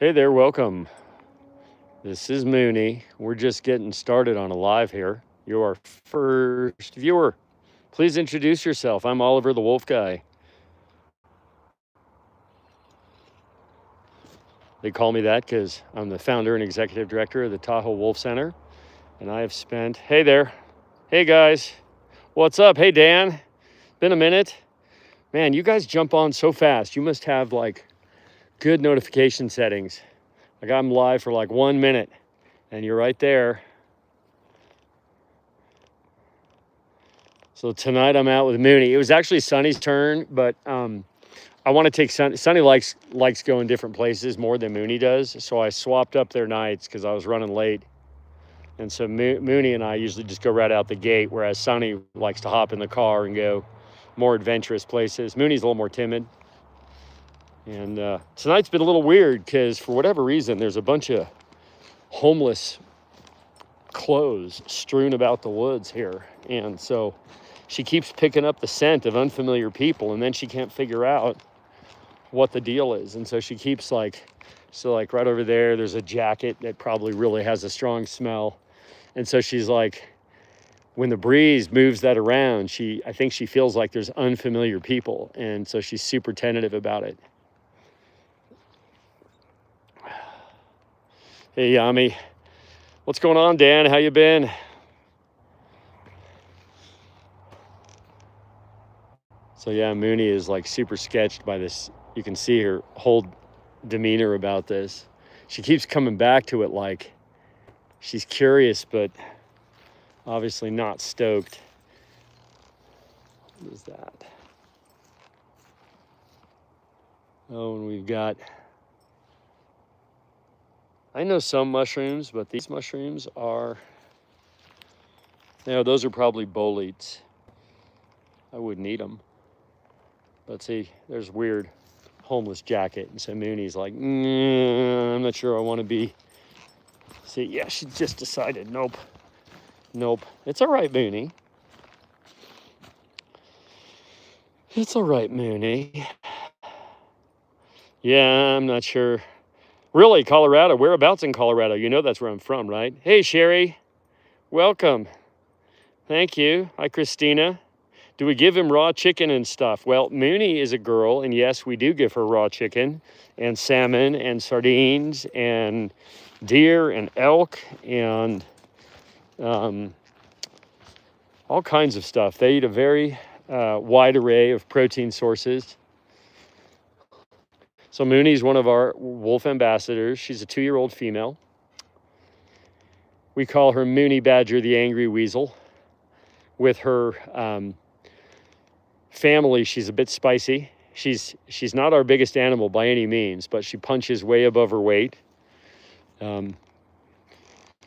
Hey there, welcome. This is Mooney. We're just getting started on a live here. You're our first viewer. Please introduce yourself. I'm Oliver the Wolf Guy. They call me that because I'm the founder and executive director of the Tahoe Wolf Center. And I have spent, hey there. Hey guys. What's up? Hey Dan. Been a minute. Man, you guys jump on so fast. You must have like good notification settings. Like I'm live for like 1 minute and you're right there. So tonight I'm out with Mooney. It was actually Sunny's turn, but I want to take Sunny. Sunny likes going different places more than Mooney does. So I swapped up their nights because I was running late. And so Mooney and I usually just go right out the gate, whereas Sunny likes to hop in the car and go more adventurous places. Mooney's a little more timid. And tonight's been a little weird because for whatever reason, there's a bunch of homeless clothes strewn about the woods here. And so she keeps picking up the scent of unfamiliar people, and then she can't figure out what the deal is. And so she keeps like right over there's a jacket that probably really has a strong smell. And so she's like, when the breeze moves that around, I think she feels like there's unfamiliar people. And so she's super tentative about it. Hey, Yami. What's going on, Dan? How you been? So yeah, Mooney is like super sketched by this. You can see her whole demeanor about this. She keeps coming back to it like she's curious, but obviously not stoked. What is that? Oh, and we've got, I know some mushrooms, but these mushrooms are, those are probably boletes. I wouldn't eat them. But see, there's weird homeless jacket. And so Mooney's like, I'm not sure I want to be. See, yeah, she just decided, nope. It's all right, Mooney. It's all right, Mooney. Yeah, I'm not sure. Really, Colorado? Whereabouts in Colorado? You know that's where I'm from, right? Hey, Sherry. Welcome. Thank you. Hi, Christina. Do we give him raw chicken and stuff? Well, Mooney is a girl, and yes, we do give her raw chicken and salmon and sardines and deer and elk and all kinds of stuff. They eat a very wide array of protein sources. So Mooney's one of our wolf ambassadors. She's a 2-year-old female. We call her Mooney Badger, the angry weasel. With her family, she's a bit spicy. She's not our biggest animal by any means, but she punches way above her weight.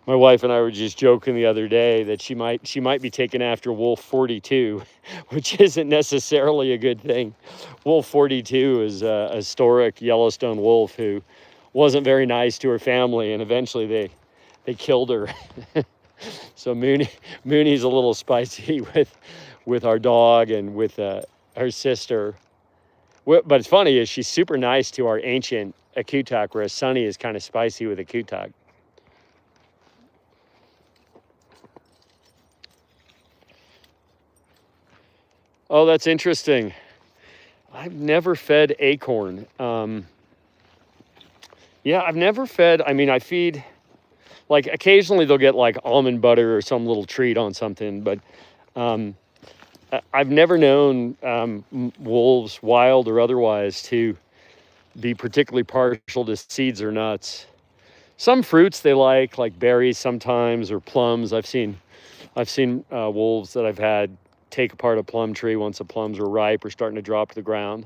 My wife and I were just joking the other day that she might be taken after Wolf 42, which isn't necessarily a good thing. Wolf 42 is a historic Yellowstone wolf who wasn't very nice to her family, and eventually they killed her. So Mooney's a little spicy with our dog and with her sister. But it's funny is she's super nice to our ancient Akutak, whereas Sunny is kind of spicy with Akutak. Oh, that's interesting. I've never fed acorn. Yeah, I've never fed. I mean, I feed, like occasionally they'll get like almond butter or some little treat on something, but I've never known wolves, wild or otherwise, to be particularly partial to seeds or nuts. Some fruits they like berries sometimes or plums. I've seen wolves that I've had take apart a plum tree once the plums were ripe or starting to drop to the ground.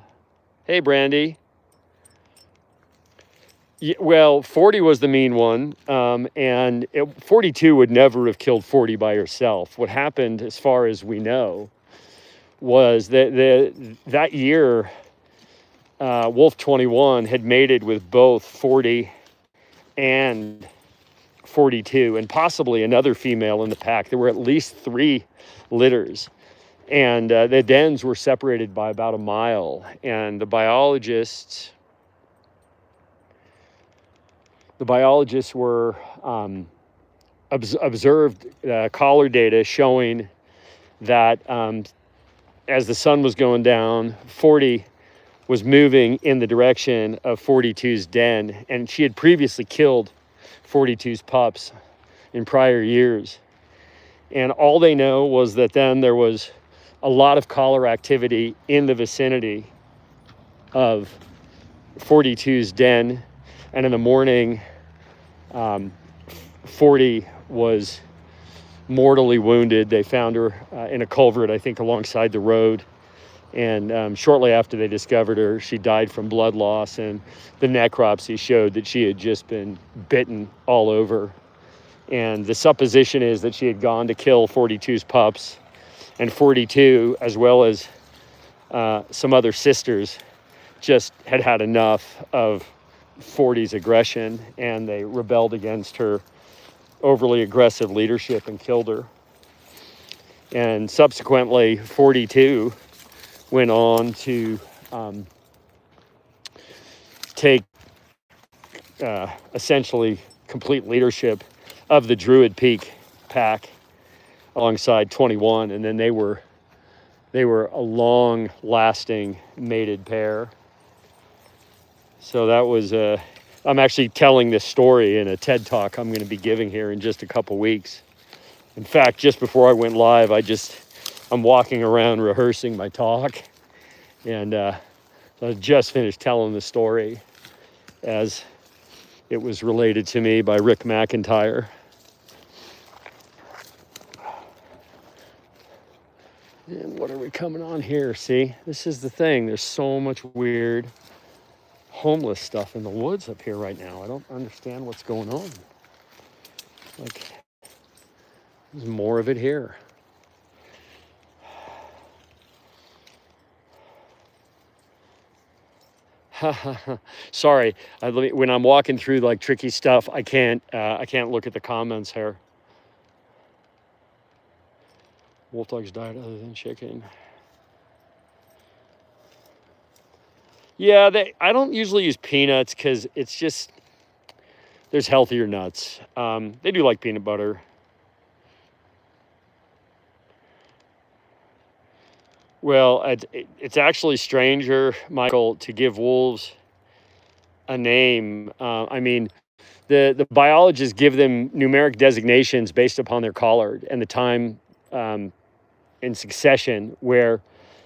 Hey, Brandy. Yeah, well, 40 was the mean one, and 42 would never have killed 40 by herself. What happened, as far as we know, was that year, Wolf 21 had mated with both 40 and 42, and possibly another female in the pack. There were at least 3 litters. And the dens were separated by about a mile. And the biologists the biologists were observed collar data showing that as the sun was going down, 40 was moving in the direction of 42's den, and she had previously killed 42's pups in prior years. And all they know was that then there was a lot of collar activity in the vicinity of 42's den, and in the morning 40 was mortally wounded. They found her in a culvert, I think, alongside the road. And shortly after they discovered her, she died from blood loss, and the necropsy showed that she had just been bitten all over. And the supposition is that she had gone to kill 42's pups, and 42, as well as some other sisters, just had had enough of 40's aggression, and they rebelled against her overly aggressive leadership and killed her. And subsequently, 42 went on to take essentially complete leadership of the Druid Peak pack alongside 21, and then they were a long-lasting mated pair. So that was I'm actually telling this story in a TED Talk I'm going to be giving here in just a couple weeks. In fact, just before I went live, I'm walking around rehearsing my talk, and I just finished telling the story as it was related to me by Rick McIntyre. And what are we coming on here? See, this is the thing. There's so much weird homeless stuff in the woods up here right now. I don't understand what's going on. Like, there's more of it here. Sorry, when I'm walking through like tricky stuff, I can't look at the comments here. Wolf dog's diet other than chicken. Yeah, I don't usually use peanuts because it's just, there's healthier nuts. They do like peanut butter. Well, it's actually stranger, Michael, to give wolves a name. I mean, the biologists give them numeric designations based upon their collard and the time in succession where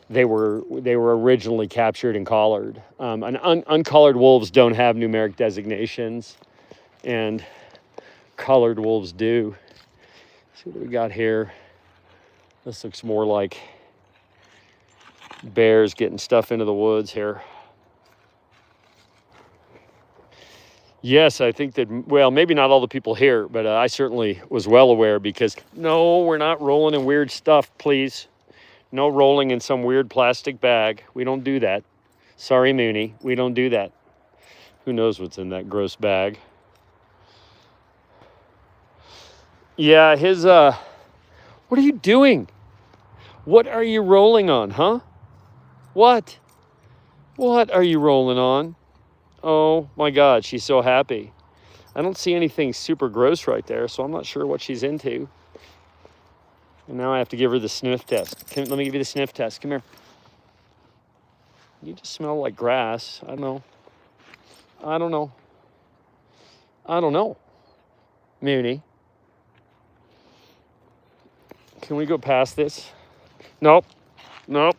they were originally captured and collared. And uncollared wolves don't have numeric designations, and collared wolves do. Let's see what we got here. This looks more like bears getting stuff into the woods here. Yes, I think that, well, maybe not all the people here, but I certainly was well aware, because no, we're not rolling in weird stuff, please. No rolling in some weird plastic bag. We don't do that. Sorry, Mooney, we don't do that. Who knows what's in that gross bag? Yeah, what are you doing? What are you rolling on, huh? What are you rolling on? Oh my God, she's so happy. I don't see anything super gross right there, so I'm not sure what she's into. And now I have to give her the sniff test. Let me give you the sniff test. Come here. You just smell like grass. I don't know. Mooney. Can we go past this? Nope. We're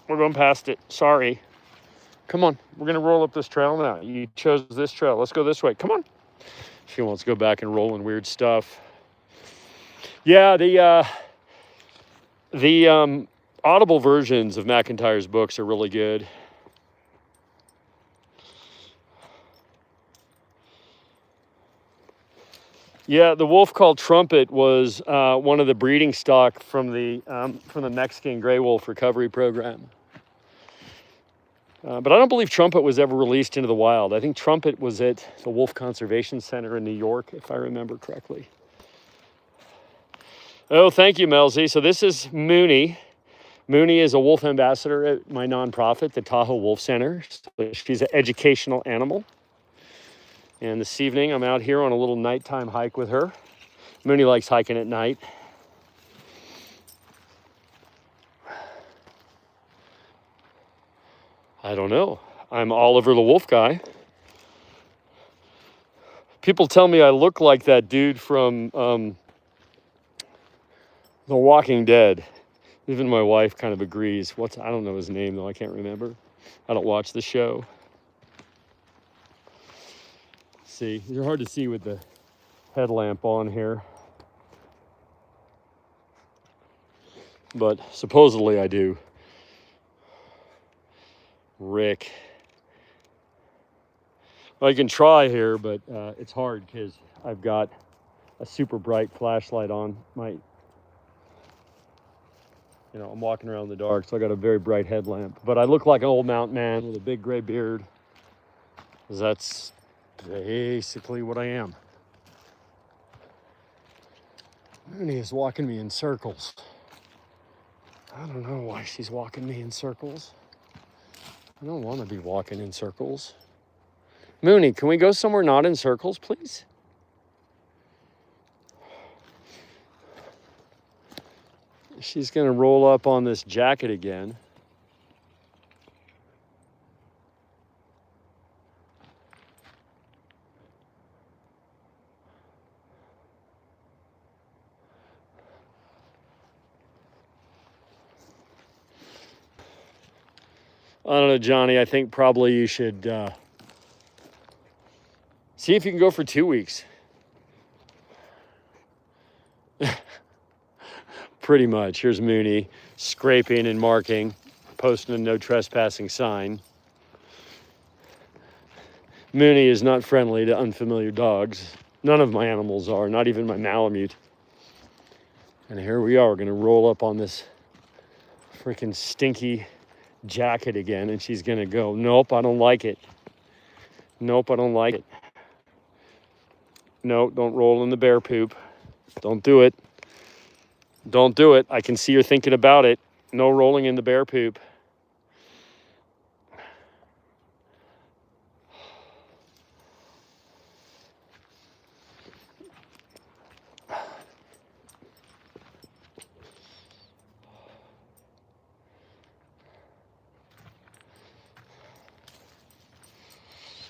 going past it. Sorry. Come on. We're going to roll up this trail now. You chose this trail. Let's go this way. Come on. She wants to go back and roll in weird stuff. Yeah, the audible versions of McIntyre's books are really good. Yeah, the wolf called Trumpet was one of the breeding stock from the Mexican Gray Wolf Recovery Program. But I don't believe Trumpet was ever released into the wild. I think Trumpet was at the Wolf Conservation Center in New York, if I remember correctly. Oh, thank you, Melzy. So this is Mooney. Mooney is a wolf ambassador at my nonprofit, the Tahoe Wolf Center. So she's an educational animal. And this evening, I'm out here on a little nighttime hike with her. Mooney likes hiking at night. I don't know. I'm Oliver the Wolf Guy. People tell me I look like that dude from The Walking Dead. Even my wife kind of agrees. I don't know his name though, I can't remember. I don't watch the show. See, they're hard to see with the headlamp on here. But supposedly I do. Rick. Well, I can try here, but it's hard because I've got a super bright flashlight on my, I'm walking around in the dark, so I got a very bright headlamp. But I look like an old mountain man with a big gray beard. That's basically what I am. Mooney is walking me in circles. I don't know why she's walking me in circles. I don't want to be walking in circles. Mooney, can we go somewhere not in circles, please? She's going to roll up on this jacket again. I don't know, Johnny. I think probably you should see if you can go for 2 weeks. Pretty much. Here's Mooney scraping and marking, posting a no trespassing sign. Mooney is not friendly to unfamiliar dogs. None of my animals are, not even my Malamute. And here we are, we're gonna roll up on this freaking stinky jacket again, and she's gonna go, nope, I don't like it. Nope, I don't like it. No, don't roll in the bear poop. Don't do it. Don't do it. I can see you're thinking about it. No rolling in the bear poop.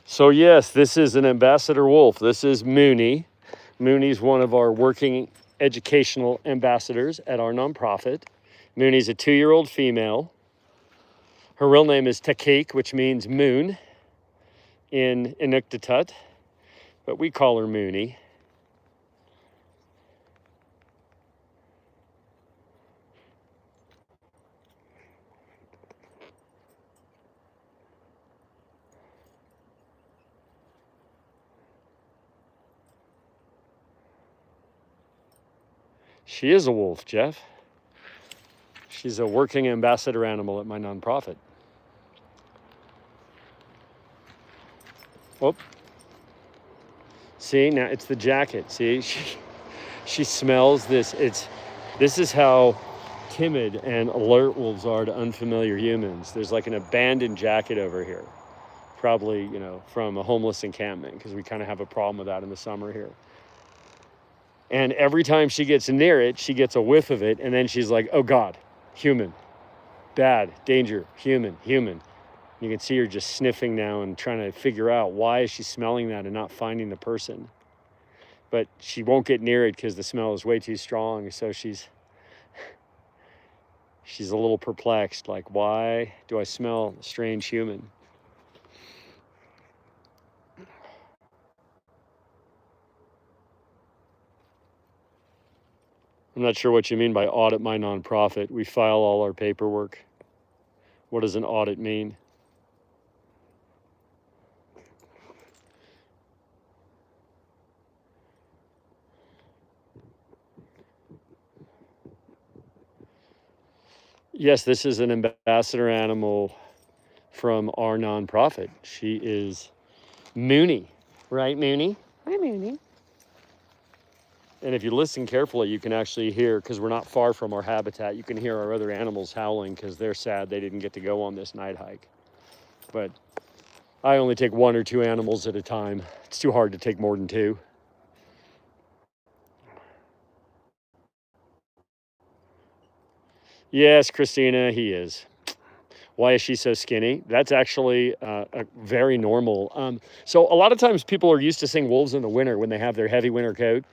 So yes, this is an ambassador wolf. This is Mooney. Mooney's one of our working educational ambassadors at our nonprofit. Mooney's a 2-year-old female. Her real name is Takik, which means moon in Inuktitut, but we call her Mooney. She is a wolf, Jeff. She's a working ambassador animal at my nonprofit. Whoop. See, now it's the jacket. See, she smells this. This is how timid and alert wolves are to unfamiliar humans. There's like an abandoned jacket over here. Probably, from a homeless encampment, because we kind of have a problem with that in the summer here. And every time she gets near it, she gets a whiff of it, and then she's like, oh God, human, bad, danger, human. You can see her just sniffing now and trying to figure out why is she smelling that and not finding the person. But she won't get near it because the smell is way too strong, so she's a little perplexed, like, why do I smell a strange human? I'm not sure what you mean by audit my nonprofit. We file all our paperwork. What does an audit mean? Yes, this is an ambassador animal from our nonprofit. She is Mooney. Right, Mooney? Hi, Mooney. And if you listen carefully, you can actually hear, because we're not far from our habitat, you can hear our other animals howling because they're sad they didn't get to go on this night hike. But I only take 1 or 2 animals at a time. It's too hard to take more than 2. Yes, Christina, he is. Why is she so skinny? That's actually a very normal. So a lot of times people are used to seeing wolves in the winter when they have their heavy winter coat.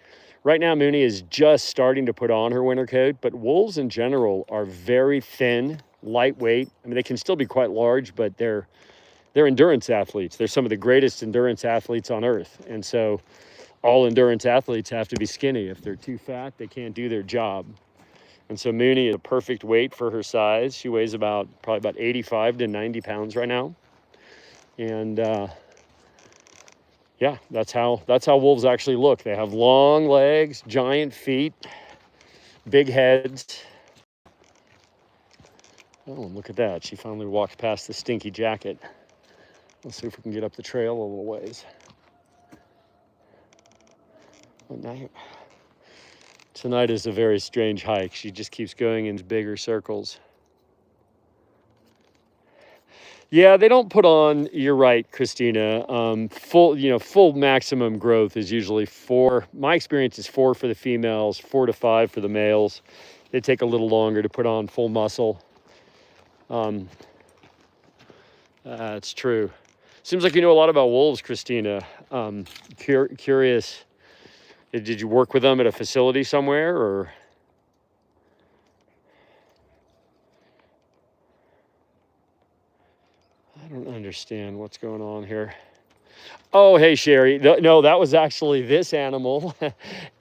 Right now, Mooney is just starting to put on her winter coat, but wolves in general are very thin, lightweight. I mean, they can still be quite large, but they're endurance athletes. They're some of the greatest endurance athletes on earth. And so all endurance athletes have to be skinny. If they're too fat, they can't do their job. And so Mooney is a perfect weight for her size. She weighs probably about 85 to 90 pounds right now. And yeah, that's how wolves actually look. They have long legs, giant feet, big heads. Oh, look at that. She finally walked past the stinky jacket. Let's see if we can get up the trail a little ways. Tonight is a very strange hike. She just keeps going in bigger circles. Yeah, they don't put on, you're right, Christina. Full maximum growth is usually 4. My experience is 4 for the females, 4 to 5 for the males. They take a little longer to put on full muscle. It's true. Seems like you know a lot about wolves, Christina. Curious, did you work with them at a facility somewhere, or? I don't understand what's going on here. Oh, hey, Sherry. No, that was actually this animal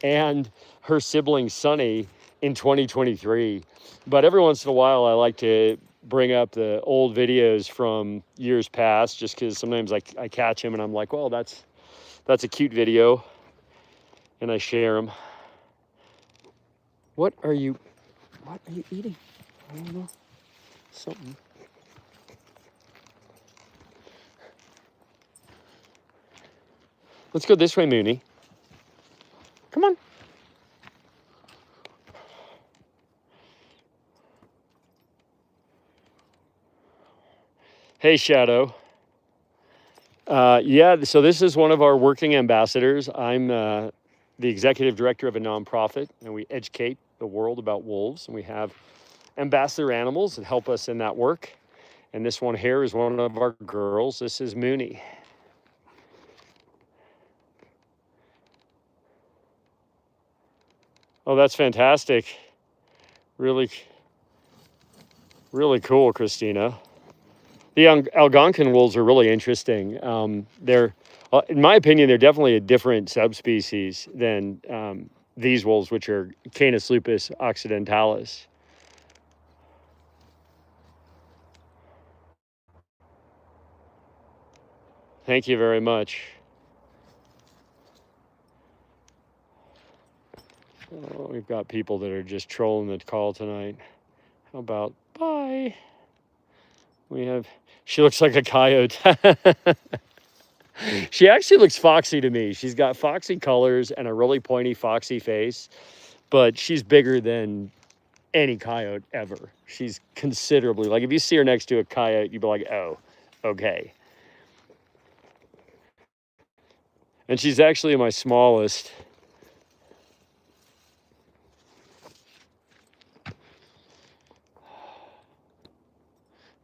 and her sibling, Sunny, in 2023. But every once in a while, I like to bring up the old videos from years past, just because sometimes I catch him and I'm like, well, that's a cute video. And I share them. What are you eating? I don't know. Something. Let's go this way, Mooney. Come on. Hey, Shadow. Yeah, so this is one of our working ambassadors. I'm the executive director of a nonprofit, and we educate the world about wolves. And we have ambassador animals that help us in that work. And this one here is one of our girls. This is Mooney. Oh, that's fantastic. Really, really cool, Christina. The Algonquin wolves are really interesting. They're, in my opinion, they're definitely a different subspecies than these wolves, which are Canis lupus occidentalis. Thank you very much. Oh, we've got people that are just trolling the call tonight. How about bye? She looks like a coyote. She actually looks foxy to me. She's got foxy colors and a really pointy, foxy face, but she's bigger than any coyote ever. She's considerably, like if you see her next to a coyote, you'd be like, oh, okay. And she's actually my smallest.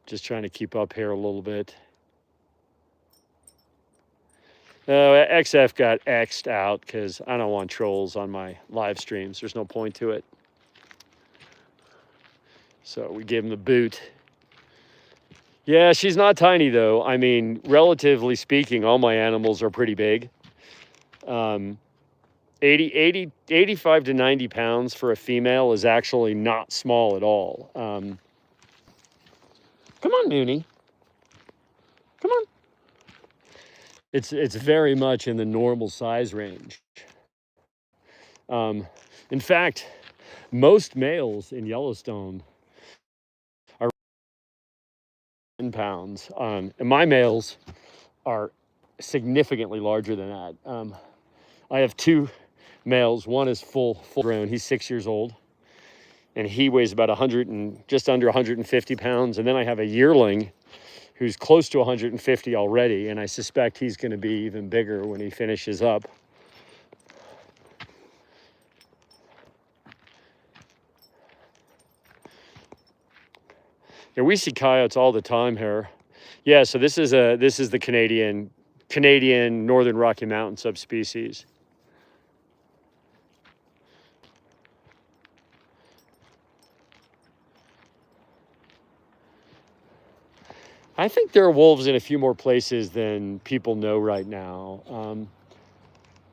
Just trying to keep up here a little bit. XF got X'd out because I don't want trolls on my live streams. There's no point to it. So we gave him the boot. Yeah, she's not tiny though. I mean, relatively speaking, all my animals are pretty big. 85 to 90 pounds for a female is actually not small at all. Come on, Mooney. Come on. It's very much in the normal size range. In fact, most males in Yellowstone are 10 pounds. And my males are significantly larger than that. I have 2 males. One is full grown. He's 6 years old. And he weighs about just under 150 pounds. And then I have a yearling who's close to 150 already, and I suspect he's going to be even bigger when he finishes up. Yeah, we see coyotes all the time here. Yeah, so this is the Canadian Northern Rocky Mountain subspecies. I think there are wolves in a few more places than people know right now.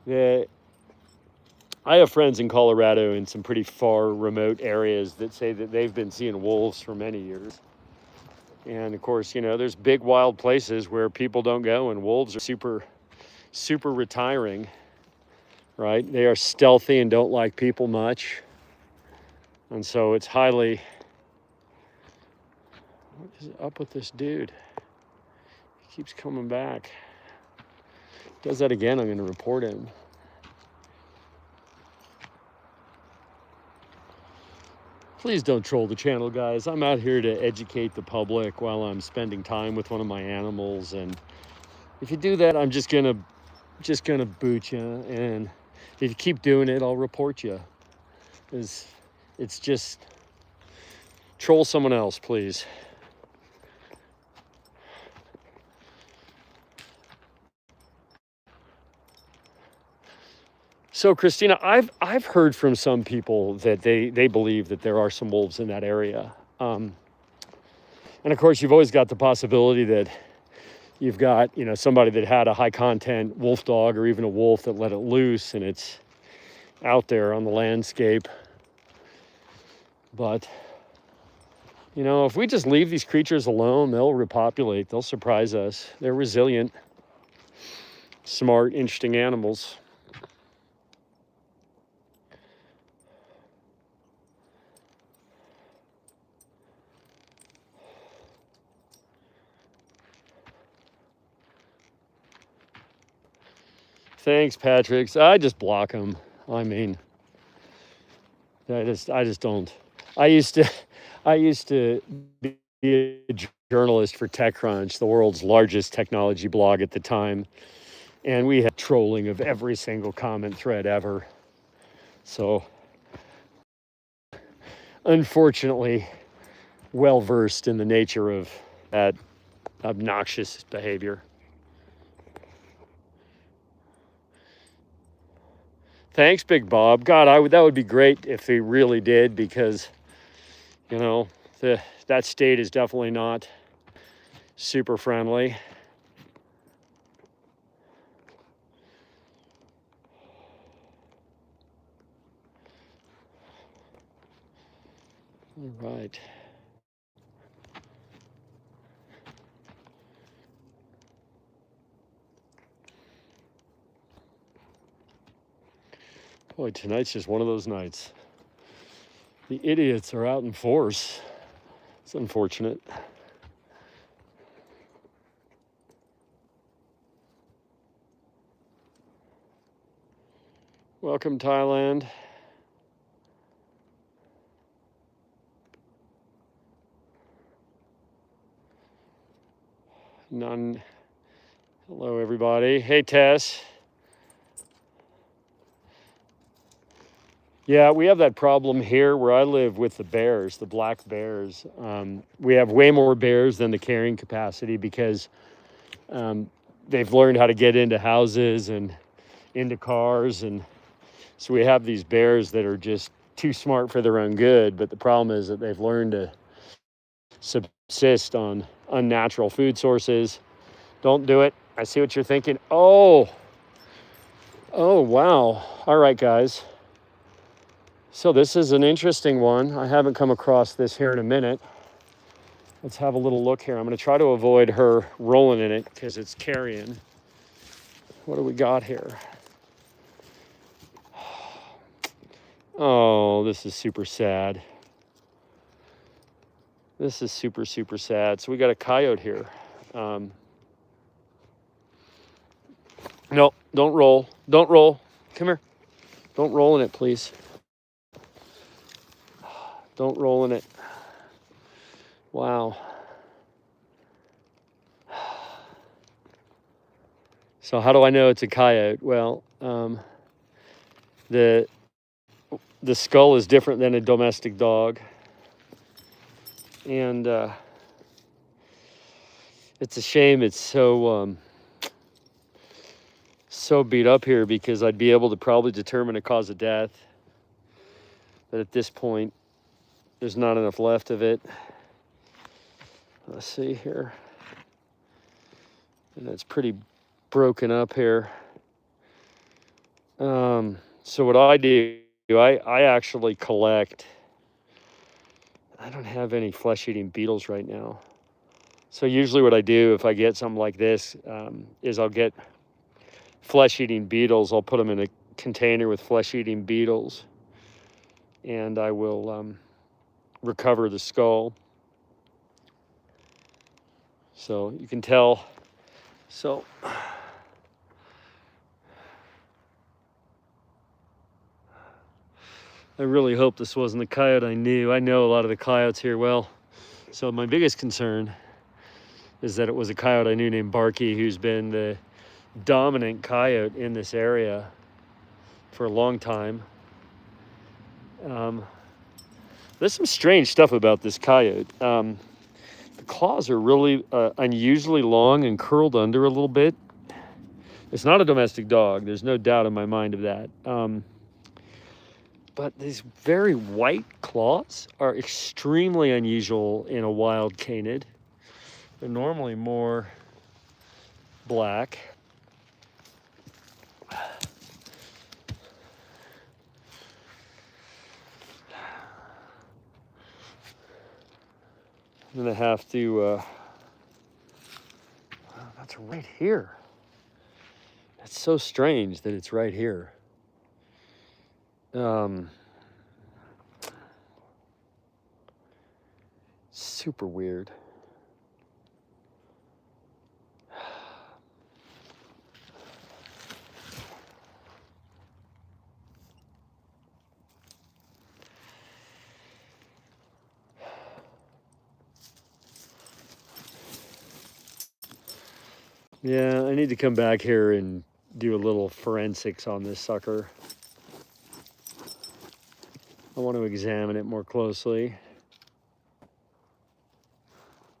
I have friends in Colorado in some pretty far remote areas that say that they've been seeing wolves for many years. And of course, there's big wild places where people don't go, and wolves are super, super retiring, right? They are stealthy and don't like people much. And so it's highly, what is up with this dude? He keeps coming back. Does that again, I'm going to report him. Please don't troll the channel, guys. I'm out here to educate the public while I'm spending time with one of my animals, and if you do that, I'm just gonna boot you, and if you keep doing it, I'll report you. It's just troll someone else, please. So, Christina, I've heard from some people that they believe that there are some wolves in that area. And of course, you've always got the possibility that you've got, somebody that had a high content wolf dog or even a wolf that let it loose and it's out there on the landscape. But, if we just leave these creatures alone, they'll repopulate, they'll surprise us. They're resilient, smart, interesting animals. Thanks, Patrick. I just block them. I mean, I just don't. I used to be a journalist for TechCrunch, the world's largest technology blog at the time, and we had trolling of every single comment thread ever. So, unfortunately, well versed in the nature of that obnoxious behavior. Thanks, Big Bob. God, that would be great if they really did, because, that state is definitely not super friendly. All right. Boy, tonight's just one of those nights. The idiots are out in force. It's unfortunate. Welcome, Thailand. None. Hello, everybody. Hey, Tess. Yeah, we have that problem here where I live with the bears, the black bears. We have way more bears than the carrying capacity because they've learned how to get into houses and into cars. And so we have these bears that are just too smart for their own good. But the problem is that they've learned to subsist on unnatural food sources. Don't do it. I see what you're thinking. Oh, wow. All right, guys. So this is an interesting one. I haven't come across this here in a minute. Let's have a little look here. I'm going to try to avoid her rolling in it because it's carrion. What do we got here? Oh, this is super sad. This is super, super sad. So we got a coyote here. No, don't roll. Don't roll. Come here. Don't roll in it, please. Don't roll in it. Wow. So how do I know it's a coyote? Well, the skull is different than a domestic dog, and it's a shame it's so beat up here, because I'd be able to probably determine a cause of death. But at this point, there's not enough left of it. Let's see here. And it's pretty broken up here. So what I do, I actually collect. I don't have any flesh-eating beetles right now. So usually what I do if I get something like this is I'll get flesh-eating beetles. I'll put them in a container with flesh-eating beetles, and I will recover the skull. So you can tell. So I really hope this wasn't the coyote I knew. I know a lot of the coyotes here well. So my biggest concern is that it was a coyote I knew named Barky, who's been the dominant coyote in this area for a long time. There's some strange stuff about this coyote. The claws are really unusually long and curled under a little bit. It's not a domestic dog. There's no doubt in my mind of that. But these very white claws are extremely unusual in a wild canid. They're normally more black. I'm gonna have to, that's right here. That's so strange that it's right here. Super weird. Yeah, I need to come back here and do a little forensics on this sucker. I want to examine it more closely.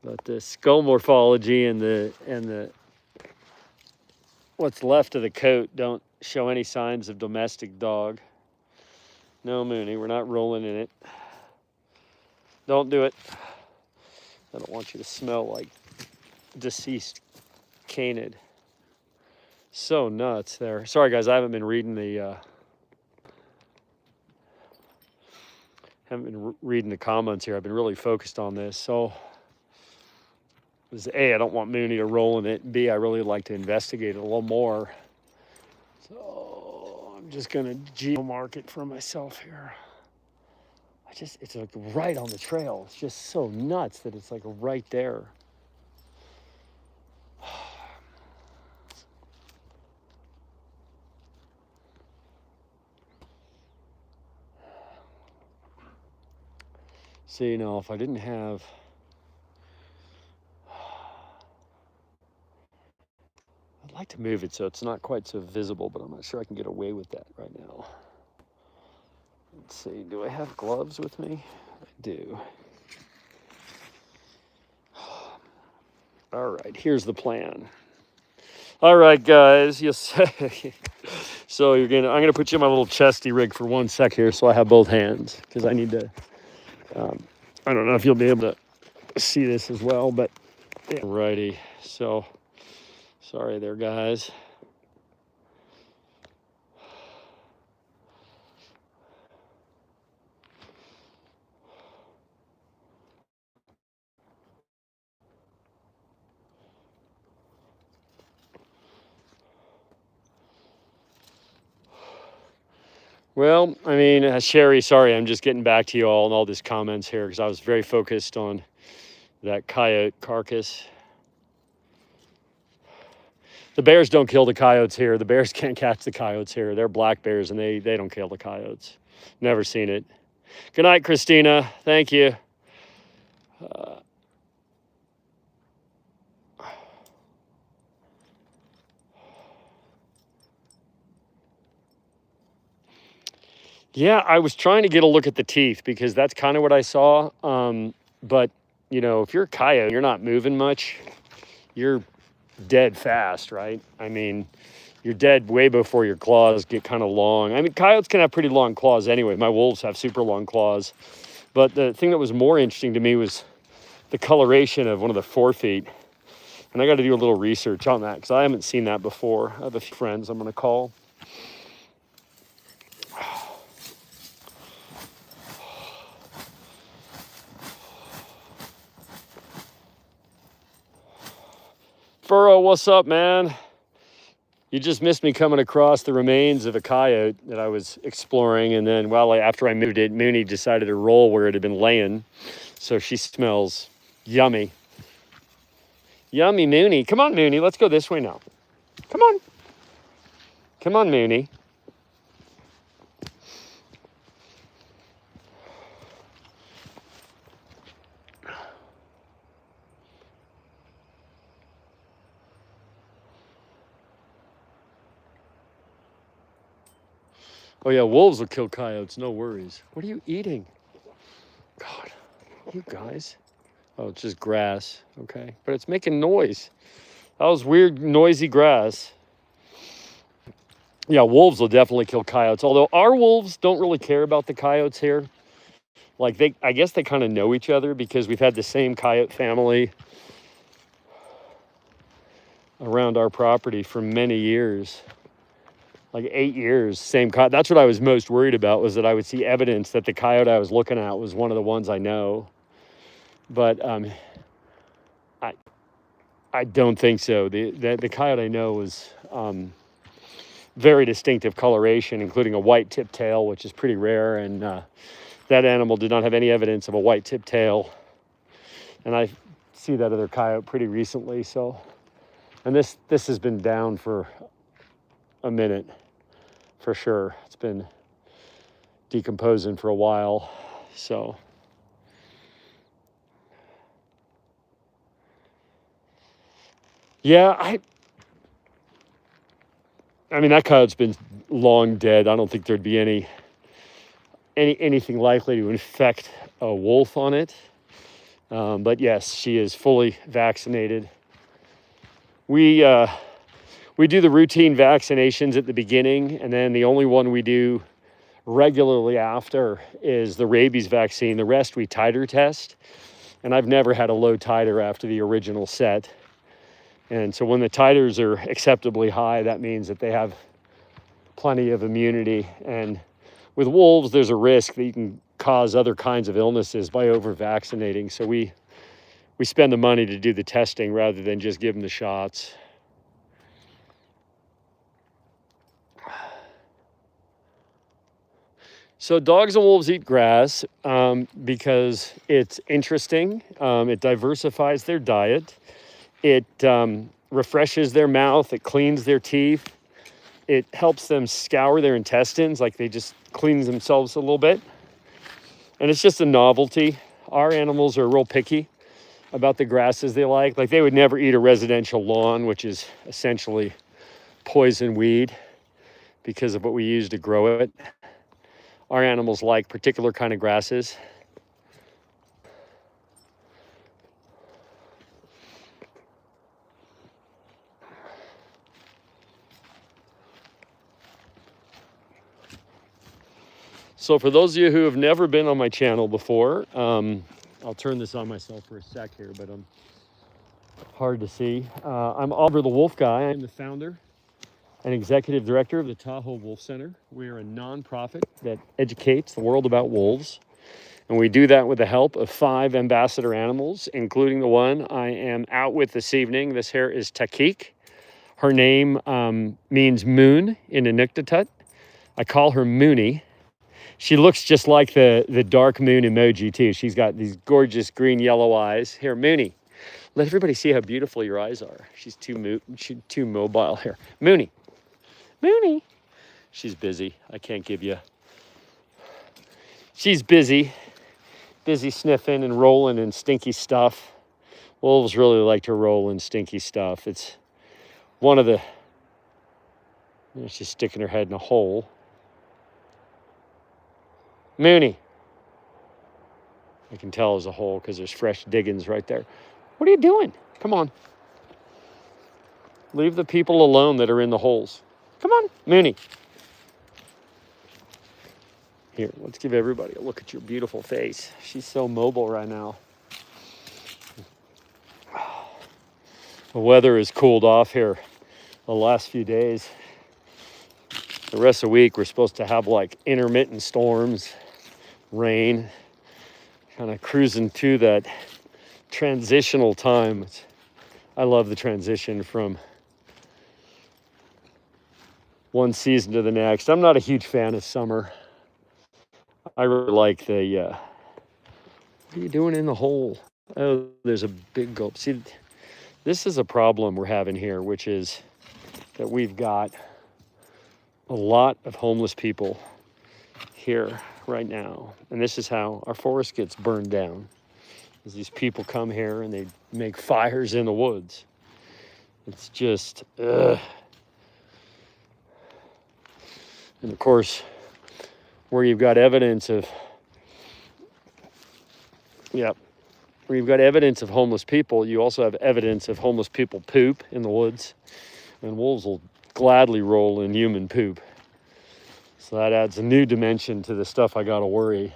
But the skull morphology and the what's left of the coat don't show any signs of domestic dog. No, Mooney, we're not rolling in it. Don't do it. I don't want you to smell like deceased canid. So nuts there. Sorry guys, I haven't been reading the comments here. I've been really focused on this. So A, I don't want Mooney to roll in it. B, I really like to investigate it a little more. So I'm just gonna geo-mark it for myself here. It's like right on the trail. It's just so nuts that it's like right there. See, you know, if I didn't have, I'd like to move it so it's not quite so visible, but I'm not sure I can get away with that right now. Let's see, do I have gloves with me? I do. All right, here's the plan. All right, guys, so I'm gonna put you in my little chesty rig for 1 sec here, so I have both hands, because I need to. I don't know if you'll be able to see this as well, but yeah. Righty. So, sorry there, guys. Well, I mean, Sherry, sorry, I'm just getting back to you all and all these comments here because I was very focused on that coyote carcass. The bears don't kill the coyotes here. The bears can't catch the coyotes here. They're black bears and they don't kill the coyotes. Never seen it. Good night, Christina. Thank you. Yeah, I was trying to get a look at the teeth because that's kind of what I saw. But you know, if you're a coyote, you're not moving much. You're dead fast, right? I mean, you're dead way before your claws get kind of long. I mean, coyotes can have pretty long claws anyway. My wolves have super long claws. But the thing that was more interesting to me was the coloration of one of the forefeet. And I got to do a little research on that because I haven't seen that before. I have a few friends I'm going to call. Furrow, what's up, man? You just missed me coming across the remains of a coyote that I was exploring. And then, well, after I moved it, Mooney decided to roll where it had been laying. So she smells yummy. Yummy, Mooney. Come on, Mooney. Let's go this way now. Come on. Come on, Mooney. Oh, yeah, wolves will kill coyotes. No worries. What are you eating? God, you guys. Oh, it's just grass. Okay. But it's making noise. That was weird, noisy grass. Yeah, wolves will definitely kill coyotes. Although our wolves don't really care about the coyotes here. Like I guess they kind of know each other because we've had the same coyote family around our property for many years. Like 8 years, same coyote. That's what I was most worried about, was that I would see evidence that the coyote I was looking at was one of the ones I know. But I don't think so. The coyote I know was very distinctive coloration, including a white tip tail, which is pretty rare. And that animal did not have any evidence of a white tip tail. And I see that other coyote pretty recently. So, and this has been down for a minute, for sure. It's been decomposing for a while. So. Yeah, I mean, that coyote's been long dead. I don't think there'd be anything likely to infect a wolf on it. But yes, she is fully vaccinated. We do the routine vaccinations at the beginning, and then the only one we do regularly after is the rabies vaccine. The rest we titer test, and I've never had a low titer after the original set. And so when the titers are acceptably high, that means that they have plenty of immunity. And with wolves, there's a risk that you can cause other kinds of illnesses by over-vaccinating. So we spend the money to do the testing rather than just give them the shots. So dogs and wolves eat grass because it's interesting. It diversifies their diet. It refreshes their mouth. It cleans their teeth. It helps them scour their intestines, like they just clean themselves a little bit. And it's just a novelty. Our animals are real picky about the grasses they like. Like they would never eat a residential lawn, which is essentially poison weed because of what we use to grow it. Our animals like particular kind of grasses. So for those of you who have never been on my channel before, I'll turn this on myself for a sec here, but I'm hard to see. I'm Oliver the Wolf Guy. I'm the founder and executive director of the Tahoe Wolf Center. We are a nonprofit that educates the world about wolves. And we do that with the help of 5 ambassador animals, including the one I am out with this evening. This here is Takik. Her name means moon in Inuktitut. I call her Mooney. She looks just like the dark moon emoji too. She's got these gorgeous green yellow eyes. Here, Mooney, let everybody see how beautiful your eyes are. She's too mobile here. Mooney, Mooney. She's busy. I can't give you. She's busy sniffing and rolling in stinky stuff. Wolves really like to roll in stinky stuff. It's one of the. She's sticking her head in a hole. Mooney. I can tell there's a hole because there's fresh diggings right there. What are you doing? Come on. Leave the people alone that are in the holes. Come on, Mooney. Here, let's give everybody a look at your beautiful face. She's so mobile right now. The weather has cooled off here the last few days. The rest of the week, we're supposed to have like intermittent storms, rain, kind of cruising to that transitional time. I love the transition from one season to the next. I'm not a huge fan of summer. I really like the, what are you doing in the hole? Oh, there's a big gulp. See, this is a problem we're having here, which is that we've got a lot of homeless people here right now. And this is how our forest gets burned down. As these people come here and they make fires in the woods. It's just, ugh. And of course, where you've got evidence of, where you've got evidence of homeless people, you also have evidence of homeless people poop in the woods. And wolves will gladly roll in human poop. So that adds a new dimension to the stuff I gotta worry.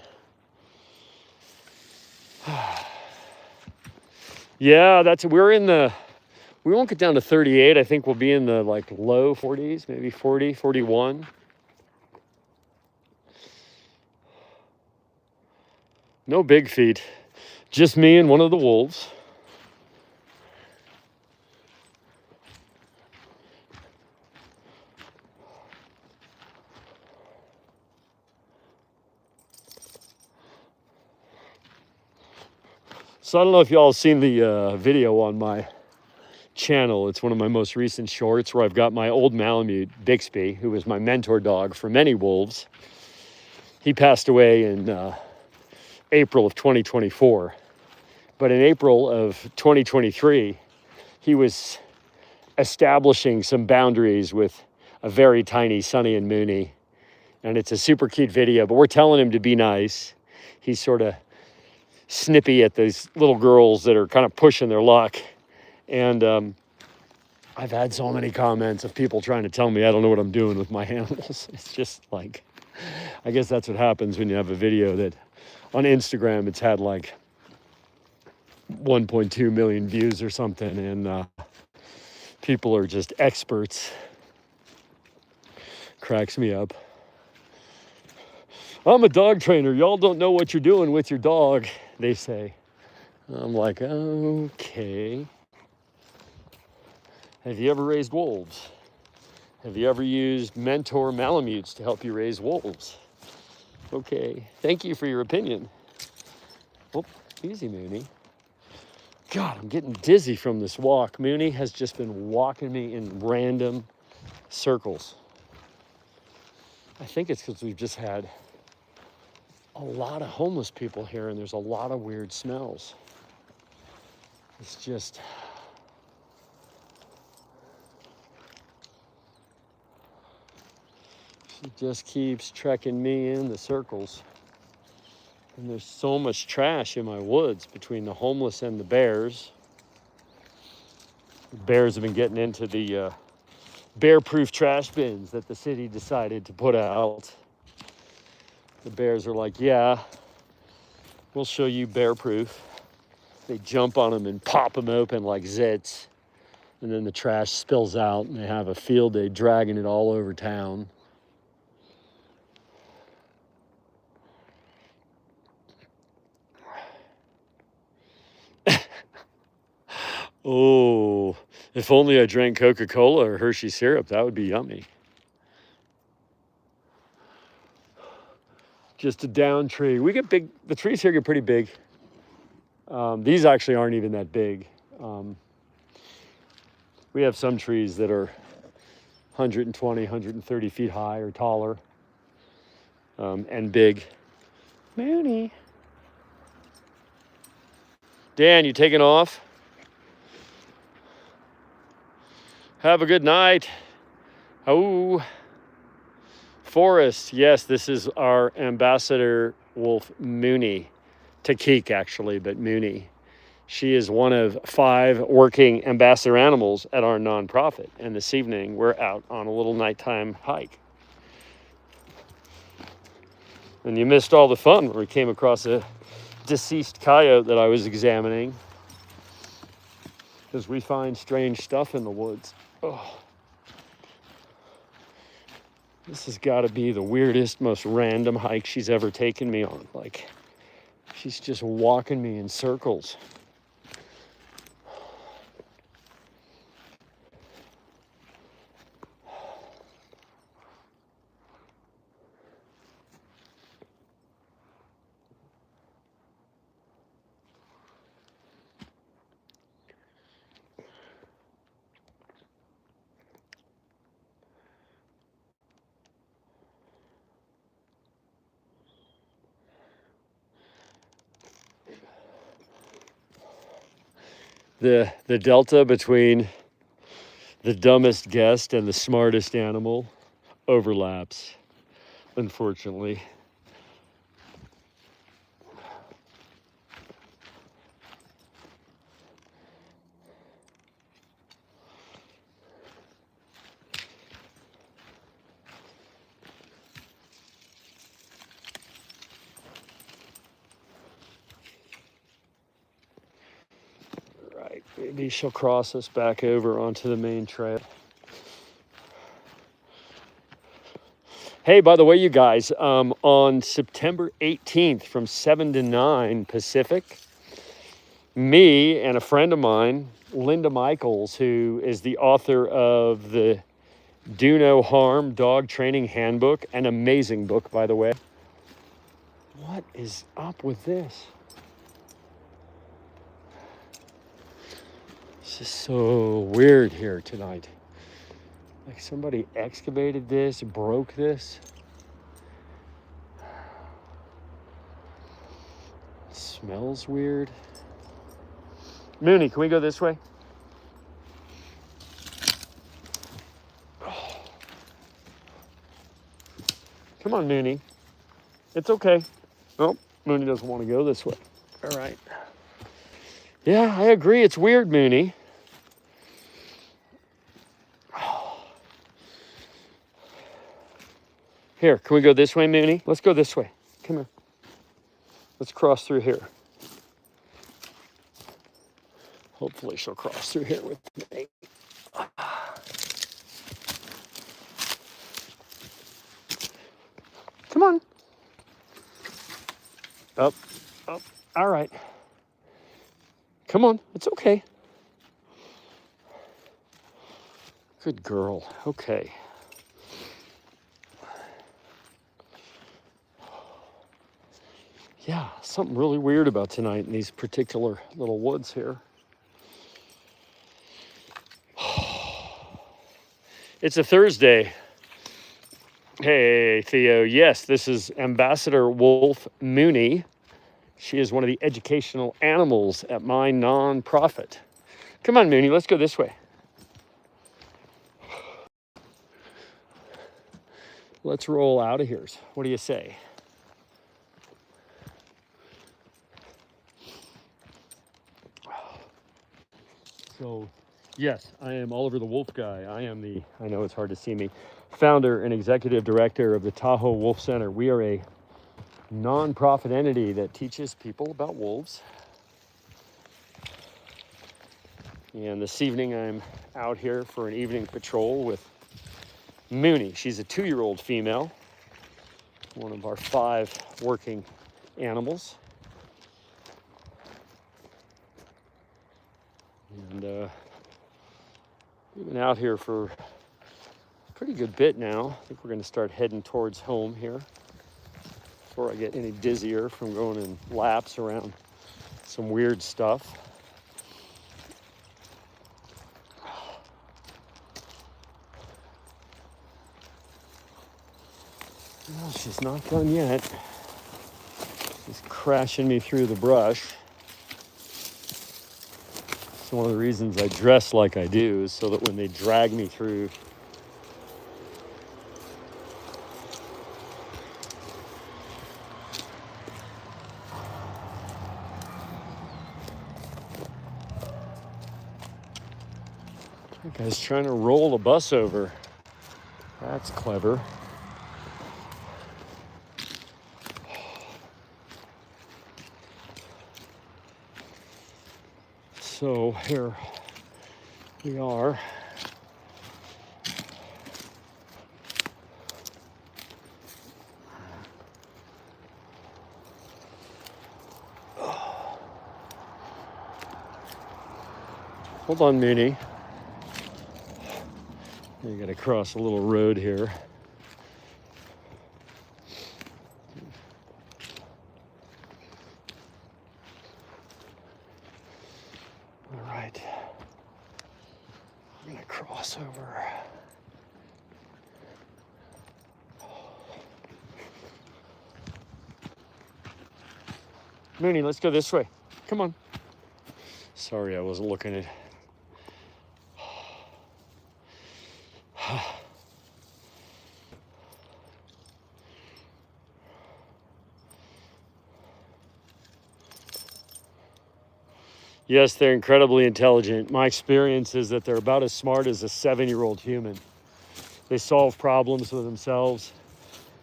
Yeah, we won't get down to 38. I think we'll be in the like low 40s, maybe 40, 41. No big feet, just me and one of the wolves. So I don't know if y'all have seen the video on my channel. It's one of my most recent shorts where I've got my old Malamute, Bixby, who was my mentor dog for many wolves. He passed away in April of 2024. But in April of 2023, he was establishing some boundaries with a very tiny Sunny and Mooney. And it's a super cute video, but we're telling him to be nice. He's sort of snippy at these little girls that are kind of pushing their luck. And I've had so many comments of people trying to tell me I don't know what I'm doing with my animals. It's just like, I guess that's what happens when you have a video that on Instagram, it's had like 1.2 million views or something. And people are just experts. Cracks me up. I'm a dog trainer. Y'all don't know what you're doing with your dog, they say. I'm like, okay. Have you ever raised wolves? Have you ever used mentor Malamutes to help you raise wolves? Okay, thank you for your opinion. Oh, easy, Mooney. God, I'm getting dizzy from this walk. Mooney has just been walking me in random circles. I think it's because we've just had a lot of homeless people here and there's a lot of weird smells. It's just, she just keeps trekking me in the circles. And there's so much trash in my woods between the homeless and the bears. The bears have been getting into the bear-proof trash bins that the city decided to put out. The bears are like, yeah, we'll show you bear-proof. They jump on them and pop them open like zits. And then the trash spills out and they have a field day dragging it all over town. Oh, if only I drank Coca-Cola or Hershey syrup, that would be yummy. Just a down tree. We get big, the trees here get pretty big. These actually aren't even that big. We have some trees that are 120, 130 feet high or taller, and big. Mooney. Dan, you taking off? Have a good night. Oh, Forrest, yes, this is our ambassador wolf, Mooney. Takik, actually, but Mooney. She is one of 5 working ambassador animals at our nonprofit. And this evening, we're out on a little nighttime hike. And you missed all the fun when we came across a deceased coyote that I was examining. Because we find strange stuff in the woods. Oh. This has got to be the weirdest, most random hike she's ever taken me on. Like, she's just walking me in circles. The delta between the dumbest guest and the smartest animal overlaps, unfortunately. Right, maybe she'll cross us back over onto the main trail. Hey, by the way, you guys, on September 18th from 7 to 9 Pacific, me and a friend of mine, Linda Michaels, who is the author of the Do No Harm Dog Training Handbook, an amazing book, by the way. What is up with this? This is so weird here tonight. Like somebody excavated this, broke this. It smells weird. Mooney, can we go this way? Come on, Mooney. It's okay. Nope, Mooney doesn't want to go this way. All right. Yeah, I agree. It's weird, Mooney. Here, can we go this way, Mooney? Let's go this way. Come here. Let's cross through here. Hopefully she'll cross through here with me. Come on. Up, up. All right. Come on. It's okay. Good girl. Okay. Yeah, something really weird about tonight in these particular little woods here. It's a Thursday. Hey, Theo. Yes, this is Ambassador Wolf Mooney. She is one of the educational animals at my nonprofit. Come on, Mooney, let's go this way. Let's roll out of here. What do you say? So, yes, I am Oliver the Wolf Guy. I am the, I know it's hard to see me, founder and executive director of the Tahoe Wolf Center. We are a nonprofit entity that teaches people about wolves. And this evening I'm out here for an evening patrol with Mooney. She's a 2-year-old female, one of our 5 working animals. And we've been out here for a pretty good bit now. I think we're going to start heading towards home here before I get any dizzier from going in laps around some weird stuff. Well, she's not done yet. She's crashing me through the brush. It's one of the reasons I dress like I do, is so that when they drag me through That guy's trying to roll a bus over. That's clever. So here we are. Hold on, Mooney. You gotta cross a little road here. All right. I'm gonna cross over. Mooney, let's go this way. Come on. Sorry, I wasn't looking at. Yes, they're incredibly intelligent. My experience is that they're about as smart as a 7-year-old human. They solve problems for themselves.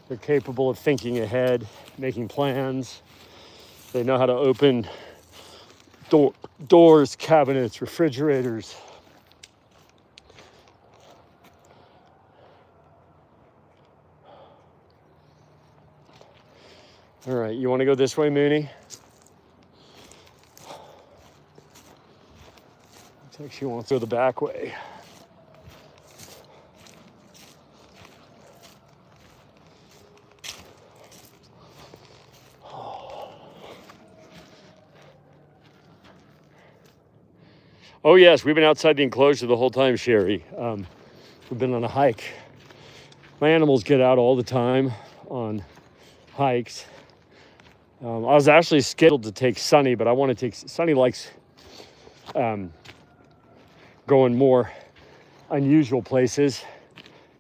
They're capable of thinking ahead, making plans. They know how to open doors, cabinets, refrigerators. All right, you want to go this way, Mooney? Actually, want to go the back way. Oh yes, we've been outside the enclosure the whole time, Sherry. We've been on a hike. My animals get out all the time on hikes. I was actually scheduled to take Sunny, but I want to take Sunny likes going more unusual places.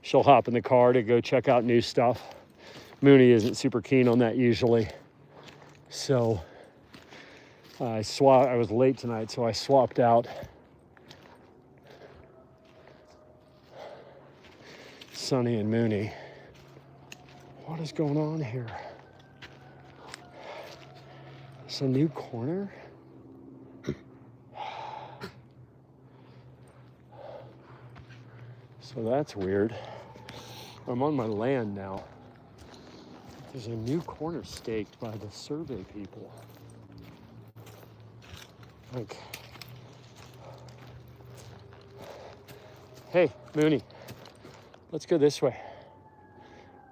She'll hop in the car to go check out new stuff. Mooney isn't super keen on that usually. So I was late tonight, so I swapped out Sunny and Mooney. What is going on here? It's a new corner? So that's weird. I'm on my land now. There's a new corner staked by the survey people. Like, hey, Mooney, let's go this way.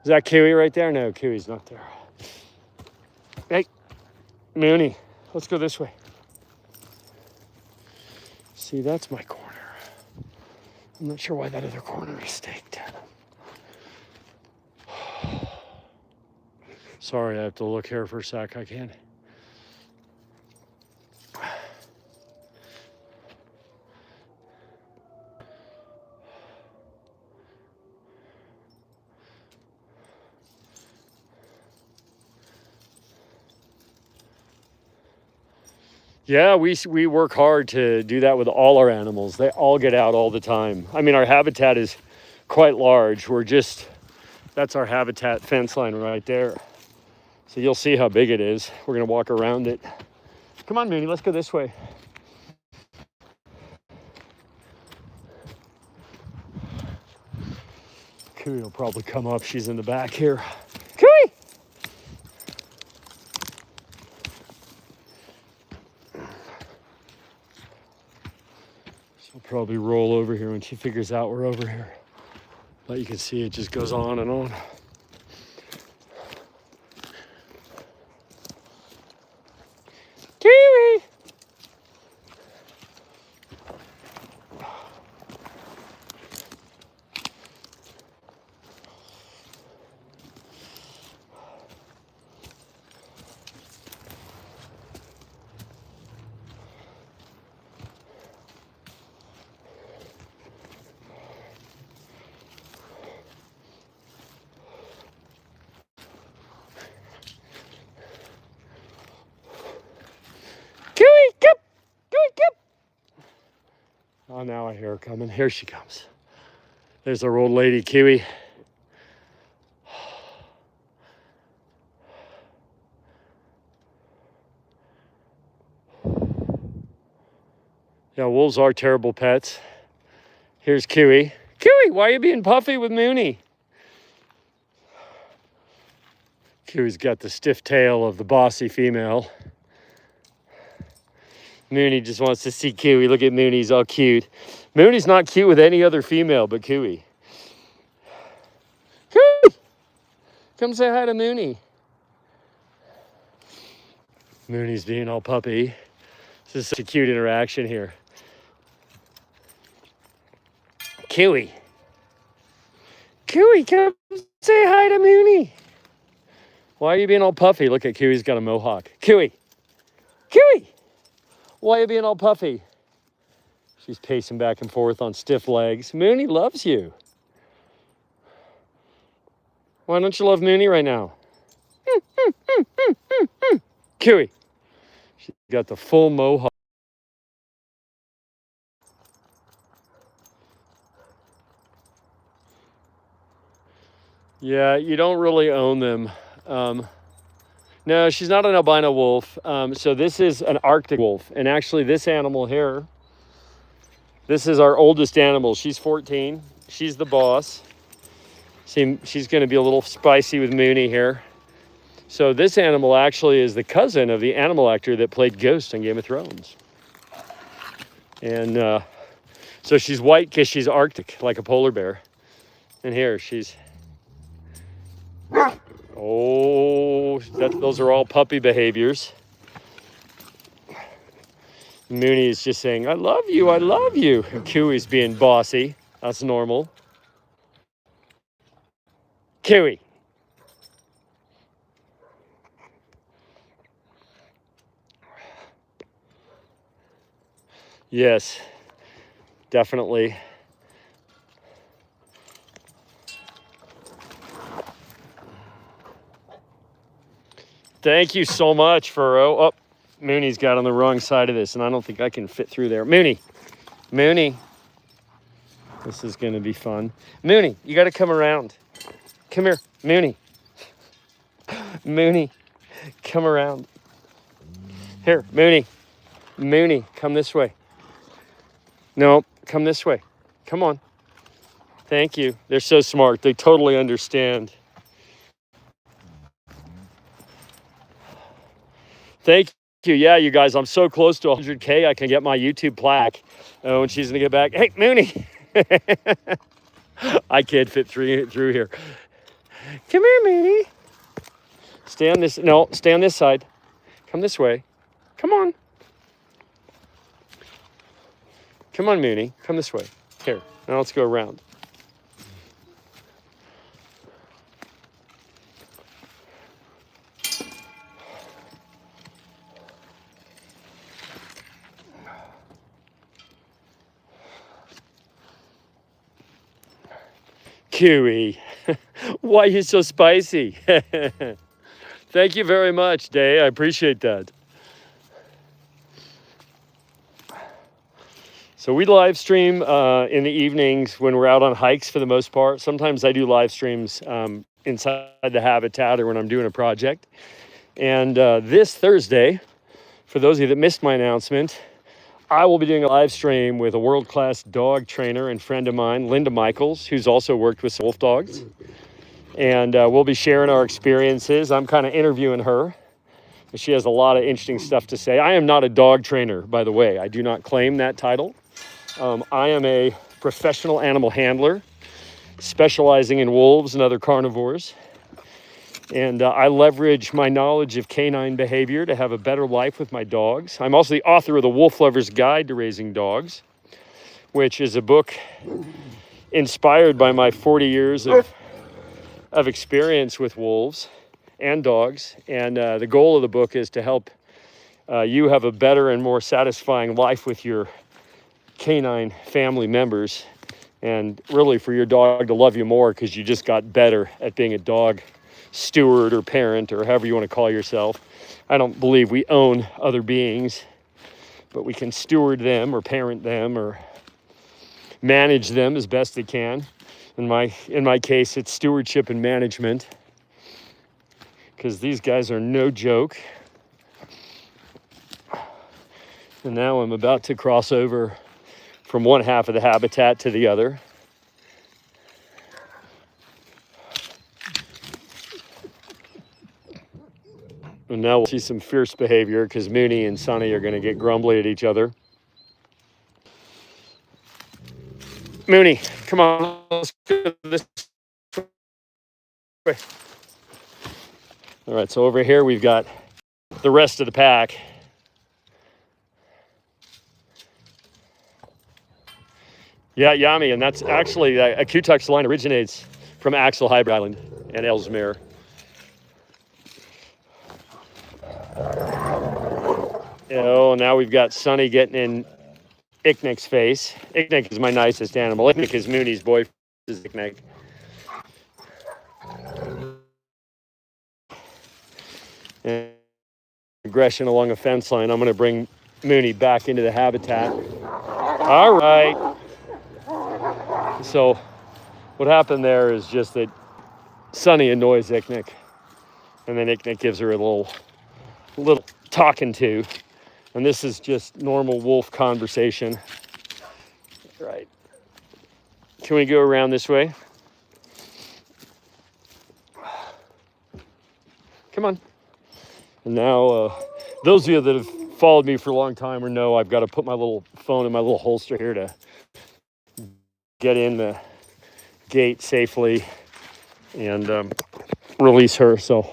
Is that Kiwi right there? No, Kiwi's not there. Hey, Mooney, let's go this way. See, that's my corner. I'm not sure why that other corner is staked. Sorry, I have to look here for a sec. I can't. Yeah, we work hard to do that with all our animals. They all get out all the time. I mean, our habitat is quite large. That's our habitat fence line right there. So you'll see how big it is. We're gonna walk around it. Come on, Mooney, let's go this way. Kiwi will probably come up. She's in the back here. Kiwi! She'll probably roll over here when she figures out we're over here. But you can see it just goes on and on. Kiwi! now I hear her coming. Here she comes. There's our old lady, Kiwi. Yeah, wolves are terrible pets. Here's Kiwi. Kiwi, why are you being puffy with Mooney? Kiwi's got the stiff tail of the bossy female. Mooney just wants to see Kiwi. Look at Mooney, he's all cute. Mooney's not cute with any other female but Kiwi. Kiwi! Come say hi to Mooney. Mooney's being all puppy. This is such a cute interaction here. Kiwi. Kiwi, come say hi to Mooney. Why are you being all puffy? Look at Kiwi's got a mohawk. Kiwi. Kiwi. Why are you being all puffy? She's pacing back and forth on stiff legs. Mooney loves you. Why don't you love Mooney right now? Kiwi. She's got the full mohawk. Yeah, you don't really own them. No, she's not an albino wolf. So this is an Arctic wolf. And actually this animal here, this is our oldest animal. She's 14. She's the boss. See, she's going to be a little spicy with Mooney here. So this animal actually is the cousin of the animal actor that played Ghost on Game of Thrones. And so she's white because she's Arctic, like a polar bear. And here she's... Oh, those are all puppy behaviors. Mooney is just saying, I love you, I love you. And Kiwi's being bossy. That's normal. Kiwi. Yes, definitely. Thank you so much, Furrow. Oh, Mooney's got on the wrong side of this, and I don't think I can fit through there. Mooney. This is going to be fun. Mooney, you got to come around. Come here, Mooney. Mooney, come around. Here, Mooney, come this way. No, come this way. Come on. Thank you. They're so smart. They totally understand. Thank you. Yeah, you guys, I'm so close to 100K, I can get my YouTube plaque. Oh, and she's going to get back. Hey, Mooney. I can't fit through here. Come here, Mooney. Stay on this side. Come this way. Come on. Come on, Mooney. Come this way. Here. Now let's go around. Kiwi, why are you so spicy? Thank you very much, Day. I appreciate that. So we live stream in the evenings when we're out on hikes for the most part. Sometimes I do live streams inside the habitat or when I'm doing a project. And this Thursday, for those of you that missed my announcement, I will be doing a live stream with a world-class dog trainer and friend of mine, Linda Michaels, who's also worked with wolf dogs. And we'll be sharing our experiences. I'm kind of interviewing her. She has a lot of interesting stuff to say. I am not a dog trainer, by the way. I do not claim that title. I am a professional animal handler, specializing in wolves and other carnivores. And I leverage my knowledge of canine behavior to have a better life with my dogs. I'm also the author of The Wolf Lover's Guide to Raising Dogs, which is a book inspired by my 40 years of experience with wolves and dogs. And the goal of the book is to help you have a better and more satisfying life with your canine family members, and really for your dog to love you more because you just got better at being a dog steward or parent or however you want to call yourself. I don't believe we own other beings, but we can steward them or parent them or manage them as best they can. In my case, it's stewardship and management, because these guys are no joke. And now I'm about to cross over from one half of the habitat to the other. And now we'll see some fierce behavior because Mooney and Sonny are going to get grumbly at each other. Mooney, come on, let's go this way. All right, so over here we've got the rest of the pack. Yeah, Yami, and that's actually a Kutux line originates from Axel Hybrid Island and Ellesmere. Oh, now we've got Sonny getting in Icknick's face. Icknick is my nicest animal. Icknick is Mooney's boyfriend. Is Icknick. And aggression along a fence line. I'm going to bring Mooney back into the habitat. All right. So what happened there is just that Sonny annoys Icknick, and then Icknick gives her a little talking to, and this is just normal wolf conversation. Right. Can we go around this way? Come on. And now, those of you that have followed me for a long time or know I've got to put my little phone in my little holster here to get in the gate safely and release her, so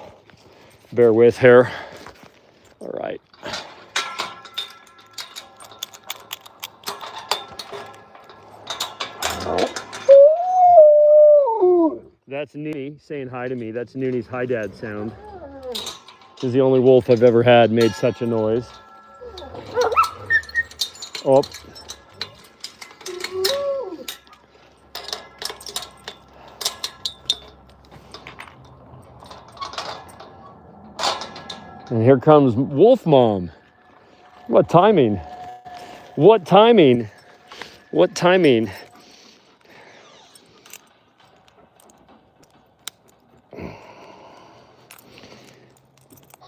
bear with her. All right. That's Noonie saying hi to me. That's Noonie's hi dad sound. This is the only wolf I've ever had made such a noise. Oh. And here comes Wolf Mom. What timing? What timing? What timing?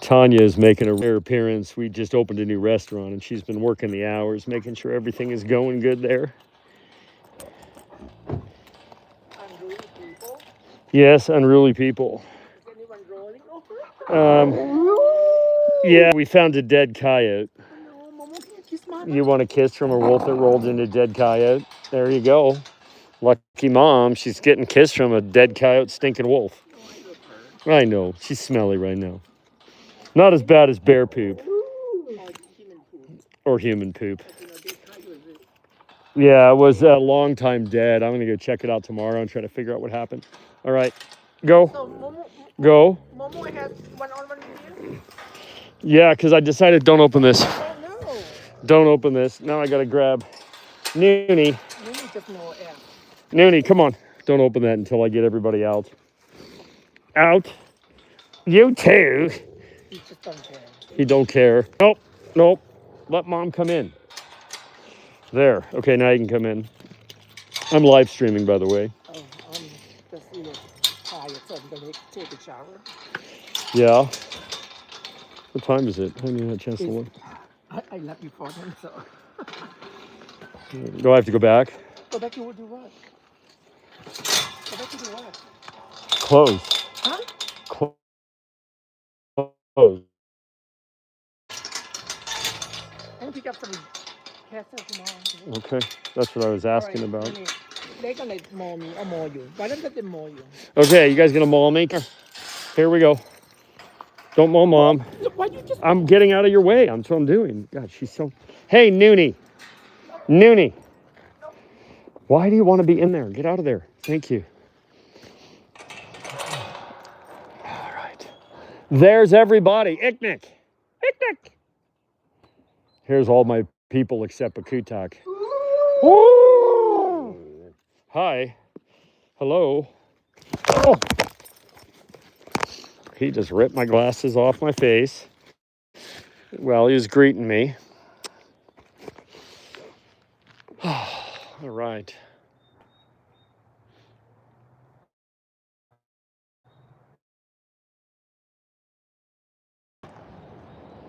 Tanya is making a rare appearance. We just opened a new restaurant and she's been working the hours, making sure everything is going good there. Unruly people? Yes, unruly people. Is anyone rolling over? Yeah, we found a dead coyote. No, Momo, can you kiss Mama? You want a kiss from a wolf that rolled into a dead coyote? There you go. Lucky mom, she's getting kissed from a dead coyote stinking wolf. Oh, I love her. I know, she's smelly right now. Not as bad as bear poop Or human poop. or human poop. But, you know, they coyote is Yeah, it was a long time dead. I'm gonna go check it out tomorrow and try to figure out what happened. All right, go, So Momo go. has one-on-one with you? Yeah, because I decided don't open this. Oh no. Don't open this. Now I gotta grab Noonie. Momo just no air. Noonie, come on. Don't open that until I get everybody out. Out. You too. He just don't care. He don't care. Nope. Nope. Let mom come in. There. Okay, now you can come in. I'm live streaming, by the way. Oh, I'm just a little tired, so I'm gonna take a shower. Yeah. What time is it? I haven't even had a chance to look. I left before him, so. Do I have to go back? Go back to do what? Go back to do what? Close. Huh? Close. I'm gonna pick up some castle tomorrow. Okay, that's what I was asking about. They're gonna maul me or maul you. Why don't they maul you? Okay, you guys gonna maul me? Here we go. Don't maul mom. Why you just? I'm getting out of your way. That's what I'm doing. God, she's so. Hey, Noonie. Noonie. Why do you want to be in there? Get out of there. Thank you. All right. There's everybody. Icknick. Icknick. Here's all my people except Akutak. Woo! Hi. Hello. Oh. He just ripped my glasses off my face. Well, he was greeting me. All right.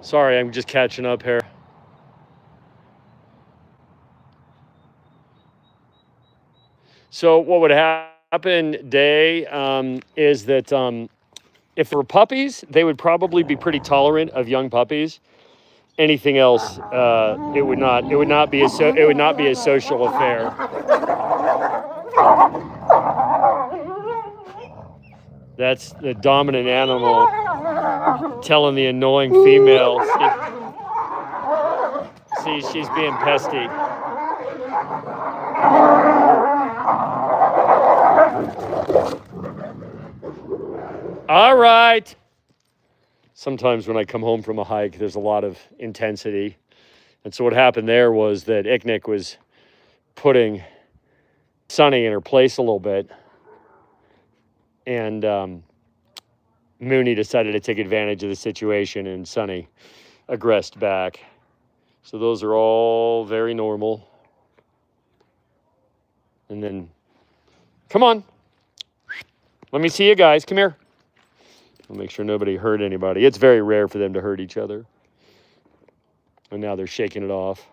Sorry, I'm just catching up here. So what would happen, Day, is that if they were puppies, they would probably be pretty tolerant of young puppies. Anything else, it would not be a social affair. That's the dominant animal telling the annoying female. See, she's being pesty. All right. Sometimes when I come home from a hike, there's a lot of intensity. And so what happened there was that Icknick was putting Sunny in her place a little bit. And Mooney decided to take advantage of the situation, and Sunny aggressed back. So those are all very normal. And then, come on. Let me see you guys. Come here. I'll make sure nobody hurt anybody. It's very rare for them to hurt each other. And now they're shaking it off.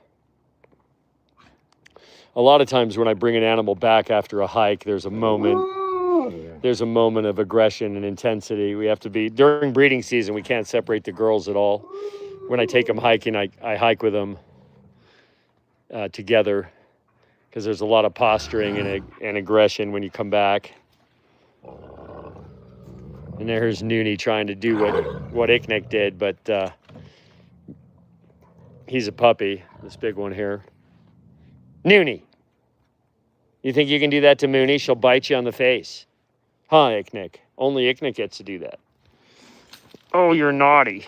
A lot of times when I bring an animal back after a hike, there's a moment of aggression and intensity. We have to be, during breeding season, we can't separate the girls at all. When I take them hiking, I hike with them together, because there's a lot of posturing and aggression when you come back. And there's Noonie trying to do what Icknick did, but he's a puppy, this big one here. Noonie, you think you can do that to Mooney? She'll bite you on the face. Huh, Icknick? Only Icknick gets to do that. Oh, you're naughty.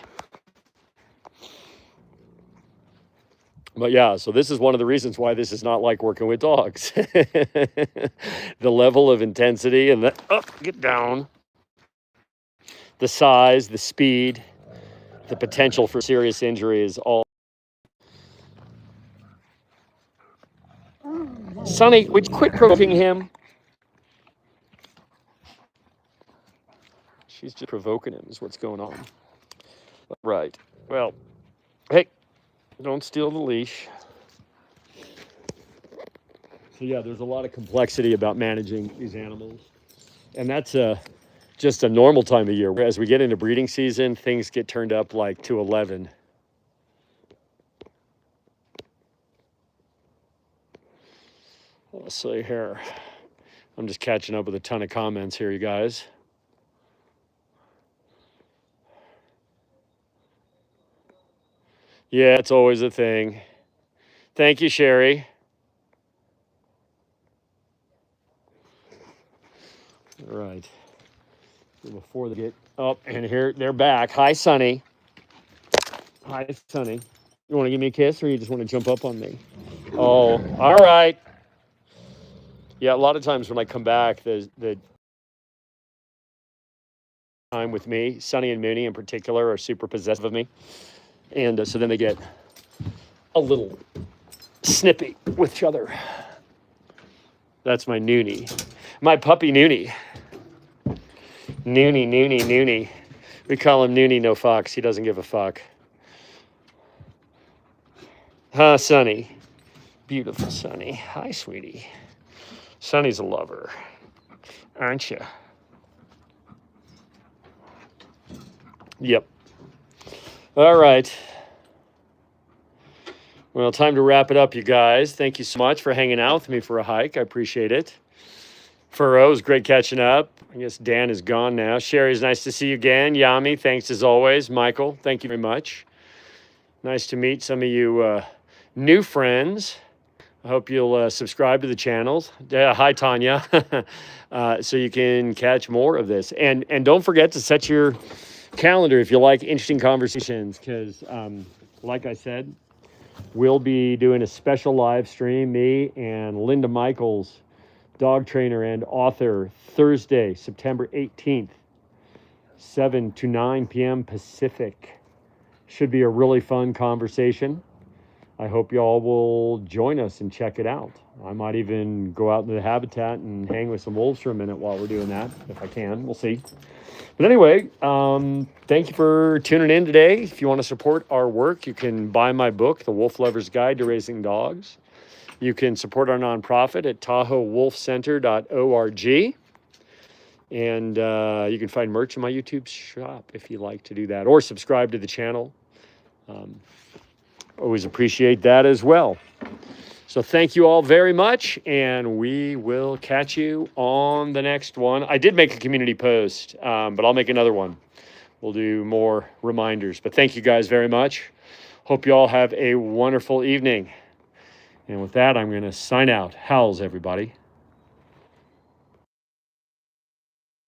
But yeah, so this is one of the reasons why this is not like working with dogs. The level of intensity and get down. The size, the speed, the potential for serious injury is all. Sonny, would you quit provoking him? She's just provoking him is what's going on. Right. Well, hey, don't steal the leash. So yeah, there's a lot of complexity about managing these animals. And that's just a normal time of year. As we get into breeding season, things get turned up like to 11. Let's see here. I'm just catching up with a ton of comments here, you guys. Yeah, it's always a thing. Thank you, Sherry. All right. Before they get up, and here they're back. Hi, Sonny. Hi, Sonny. You want to give me a kiss, or you just want to jump up on me? Oh, all right. Yeah, a lot of times when I come back, the time with me, Sonny and Mooney in particular, are super possessive of me. And so then they get a little snippy with each other. That's my Noonie. My puppy Noonie. Noonie. We call him Noonie No Fox. He doesn't give a fuck. Huh, Sonny? Beautiful Sonny. Hi, sweetie. Sonny's a lover, aren't you? Yep. All right. Well, time to wrap it up, you guys. Thank you so much for hanging out with me for a hike. I appreciate it. Furrow, it was great catching up. I guess Dan is gone now. Sherry's nice to see you again. Yami, thanks as always. Michael, thank you very much. Nice to meet some of you new friends. I hope you'll subscribe to the channels. Hi, Tanya. So you can catch more of this. And don't forget to set your calendar if you like interesting conversations, because like I said, we'll be doing a special live stream, me and Linda Michaels, dog trainer and author, Thursday, September 18th, 7 to 9 p.m. Pacific. Should be a really fun conversation. I hope y'all will join us and check it out. I might even go out into the habitat and hang with some wolves for a minute while we're doing that, if I can. We'll see. But anyway, thank you for tuning in today. If you want to support our work, you can buy my book, The Wolf Lover's Guide to Raising Dogs. You can support our nonprofit at TahoeWolfCenter.org. And you can find merch in my YouTube shop if you like to do that, or subscribe to the channel. Always appreciate that as well. So thank you all very much, and we will catch you on the next one. I did make a community post, but I'll make another one. We'll do more reminders. But thank you guys very much. Hope you all have a wonderful evening. And with that, I'm going to sign out. Howls, everybody.